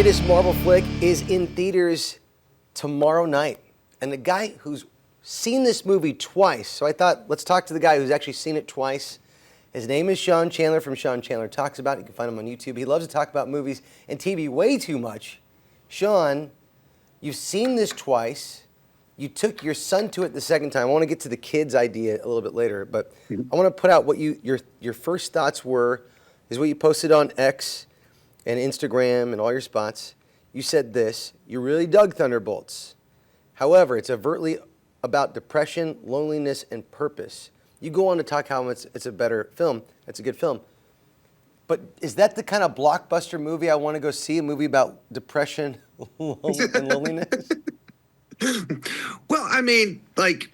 latest Marvel flick is in theaters tomorrow night. And the guy who's seen this movie twice, so I thought, let's talk to the guy who's actually seen it twice. His name is Sean Chandler from Sean Chandler Talks About It. You can find him on YouTube. He loves to talk about movies and TV way too much. Sean, you've seen this twice. You took your son to it the second time. I want to get to the kids' idea a little bit later, but I want to put out what your first thoughts were, is what you posted on X and Instagram and all your spots. You said this: you really dug Thunderbolts. However, it's overtly about depression, loneliness, and purpose. You go on to talk how it's a better film. It's a good film. But is that the kind of blockbuster movie I want to go see, a movie about depression and loneliness? Well, I mean, like,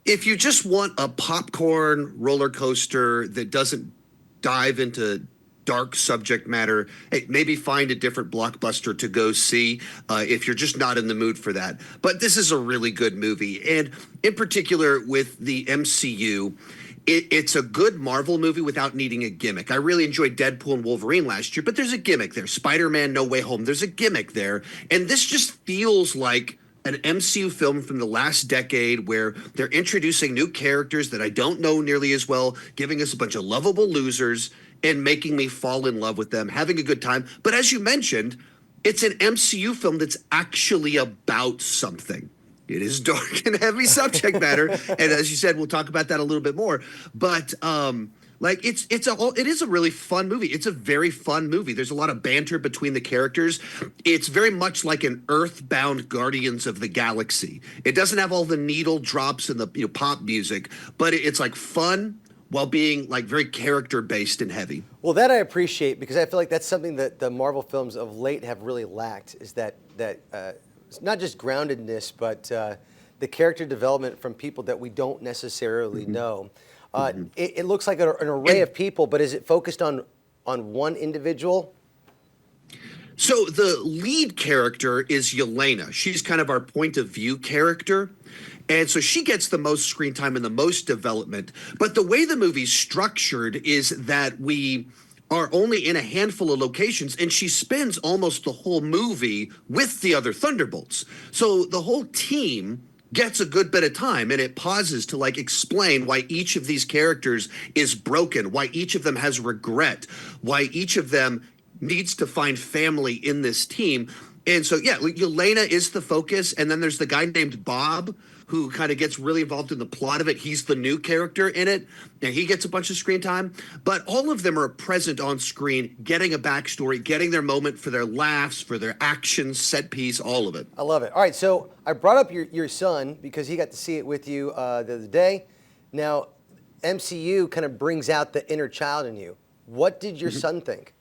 if you just want a popcorn roller coaster that doesn't dive into dark subject matter, hey, maybe find a different blockbuster to go see if you're just not in the mood for that. But this is a really good movie. And in particular with the MCU, it's a good Marvel movie without needing a gimmick. I really enjoyed Deadpool and Wolverine last year, but there's a gimmick there. Spider-Man No Way Home, there's a gimmick there. And this just feels like an MCU film from the last decade where they're introducing new characters that I don't know nearly as well, giving us a bunch of lovable losers and making me fall in love with them, having a good time. But as you mentioned, it's an MCU film that's actually about something. It is dark and heavy subject matter, and as you said, we'll talk about that a little bit more. But it is a really fun movie. It's a very fun movie. There's a lot of banter between the characters. It's very much like an Earthbound Guardians of the Galaxy. It doesn't have all the needle drops and the pop music, but it's like fun while being like very character based and heavy. Well, that I appreciate, because I feel like that's something that the Marvel films of late have really lacked, is that it's not just groundedness, but the character development from people that we don't necessarily know. It looks like an array of people, but is it focused on one individual? So the lead character is Yelena. She's kind of our point of view character. And so she gets the most screen time and the most development. But the way the movie's structured is that we are only in a handful of locations, and she spends almost the whole movie with the other Thunderbolts. So the whole team gets a good bit of time, and it pauses to like explain why each of these characters is broken, why each of them has regret, why each of them needs to find family in this team. And so, yeah, Yelena is the focus, and then there's the guy named Bob, who kind of gets really involved in the plot of it. He's the new character in it, and he gets a bunch of screen time. But all of them are present on screen, getting a backstory, getting their moment for their laughs, for their actions, set piece, all of it. I love it. All right, so I brought up your son because he got to see it with you the other day. Now, MCU kind of brings out the inner child in you. What did your son think?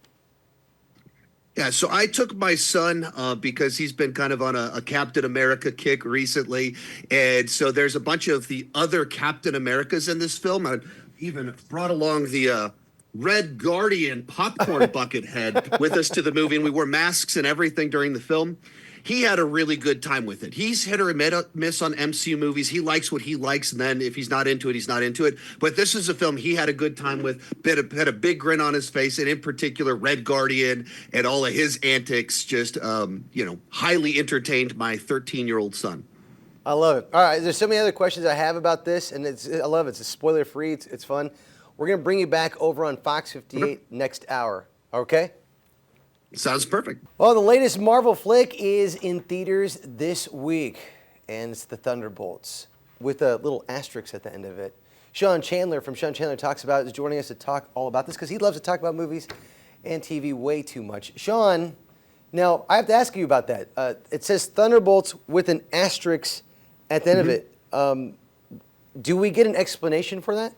Yeah, so I took my son because he's been kind of on a Captain America kick recently. And so there's a bunch of the other Captain Americas in this film. I even brought along the Red Guardian popcorn bucket head with us to the movie, and we wore masks and everything during the film. He had a really good time with it. He's hit or miss on MCU movies. He likes what he likes, and then if he's not into it, he's not into it. But this is a film he had a good time with, had a big grin on his face, and in particular, Red Guardian and all of his antics just, highly entertained my 13-year-old son. I love it. All right, there's so many other questions I have about this, and I love it. It's spoiler-free. It's fun. We're going to bring you back over on Fox 58 next hour, okay? Sounds perfect. Well, the latest Marvel flick is in theaters this week, and it's the Thunderbolts, with a little asterisk at the end of it. Sean Chandler from Sean Chandler Talks About It is joining us to talk all about this, because he loves to talk about movies and TV way too much. Sean, now, I have to ask you about that. It says Thunderbolts with an asterisk at the end of it. Do we get an explanation for that?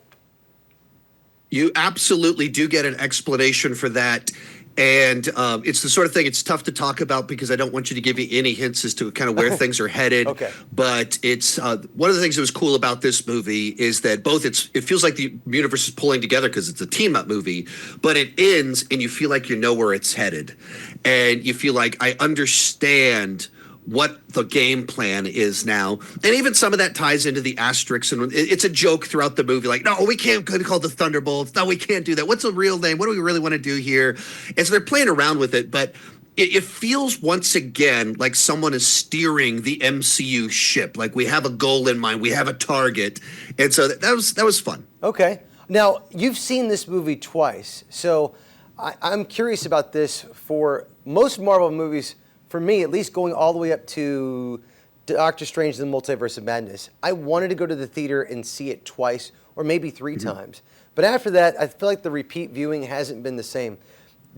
You absolutely do get an explanation for that. And it's the sort of thing it's tough to talk about because I don't want you to give you any hints as to kind of where things are headed. Okay. But it's one of the things that was cool about this movie is that it feels like the universe is pulling together because it's a team up movie, but it ends and you feel like you know where it's headed. And you feel like I understand what the game plan is now. And even some of that ties into the asterisks. And it's a joke throughout the movie, like, no, we can't call the Thunderbolts. No, we can't do that. What's the real name? What do we really want to do here? And so they're playing around with it. But it feels once again like someone is steering the MCU ship. Like we have a goal in mind, we have a target, and so that was fun. Okay. Now, you've seen this movie twice, so I'm curious about this. For most Marvel movies, for me, at least going all the way up to Doctor Strange and the Multiverse of Madness, I wanted to go to the theater and see it twice or maybe three times. But after that, I feel like the repeat viewing hasn't been the same.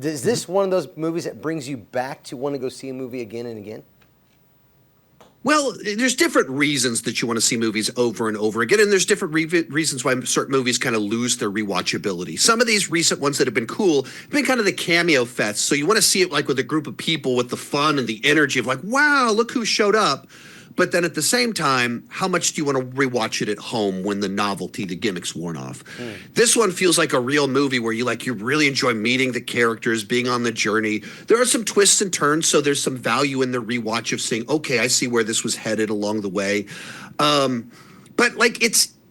Is this one of those movies that brings you back to want to go see a movie again and again? Well, there's different reasons that you want to see movies over and over again, and there's different reasons why certain movies kind of lose their rewatchability. Some of these recent ones that have been cool have been kind of the cameo fests, so you want to see it like with a group of people with the fun and the energy of like, wow, look who showed up. But then at the same time, how much do you want to rewatch it at home when the novelty, the gimmicks worn off? This one feels like a real movie where you really enjoy meeting the characters, being on the journey. There are some twists and turns, so there's some value in the rewatch of saying, okay, I see where this was headed along the way. But like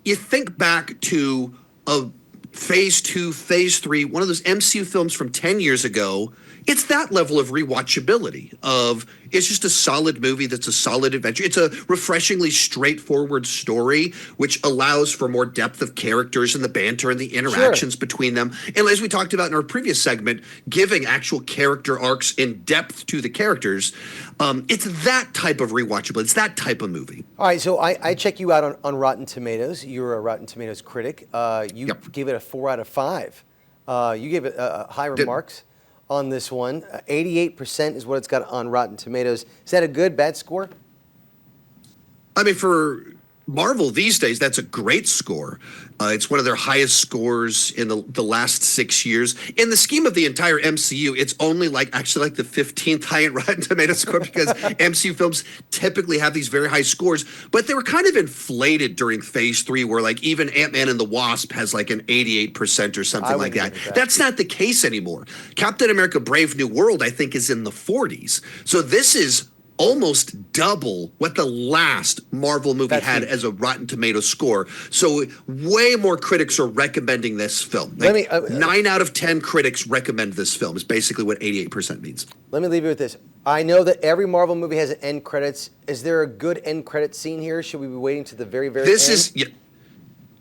you think back to a Phase 2, Phase 3, one of those MCU films from 10 years ago. It's that level of rewatchability of it's just a solid movie that's a solid adventure. It's a refreshingly straightforward story, which allows for more depth of characters and the banter and the interactions between them. And as we talked about in our previous segment, giving actual character arcs in depth to the characters. It's that type of rewatchability. It's that type of movie. All right, so I check you out on Rotten Tomatoes. You're a Rotten Tomatoes critic. You gave it a 4 out of 5. You gave it high remarks on this one. 88% is what it's got on Rotten Tomatoes. Is that a good, bad score? I mean, for Marvel these days, that's a great score. It's one of their highest scores in the last 6 years. In the scheme of the entire MCU, it's only actually the 15th high in Rotten Tomatoes score because MCU films typically have these very high scores. But they were kind of inflated during Phase 3 where even Ant-Man and the Wasp has an 88% or something like that. That's not the case anymore. Captain America Brave New World, I think, is in the 40s. So this is almost double what the last Marvel movie had as a Rotten Tomatoes score. So way more critics are recommending this film. 9 out of 10 critics recommend this film is basically what 88% means. Let me leave you with this. I know that every Marvel movie has an end credits. Is there a good end credit scene here? Should we be waiting to the very, very end?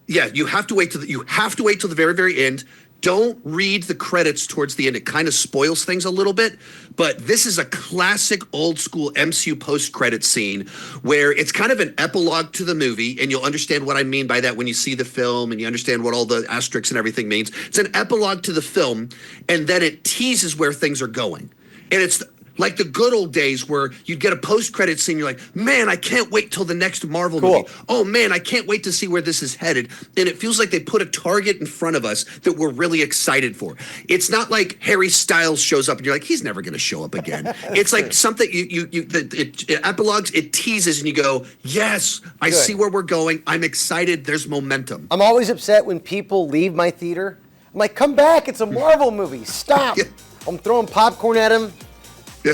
You have to wait till the very, very end. Don't read the credits towards the end. It kind of spoils things a little bit, but this is a classic old school MCU post-credit scene where it's kind of an epilogue to the movie, and you'll understand what I mean by that when you see the film and you understand what all the asterisks and everything means. It's an epilogue to the film, and then it teases where things are going. And it's like the good old days where you'd get a post-credit scene, you're like, man, I can't wait till the next Marvel movie. Oh, man, I can't wait to see where this is headed. And it feels like they put a target in front of us that we're really excited for. It's not like Harry Styles shows up and you're like, he's never going to show up again. It's like something, it epilogues, it teases, and you go, yes, I see where we're going. I'm excited. There's momentum. I'm always upset when people leave my theater. I'm like, come back. It's a Marvel movie. Stop. I'm throwing popcorn at them.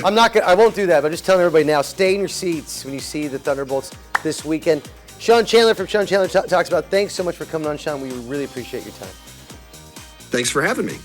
I won't do that, but I'm just telling everybody now, stay in your seats when you see the Thunderbolts this weekend. Sean Chandler from Sean Chandler Talks About. Thanks so much for coming on, Sean. We really appreciate your time. Thanks for having me.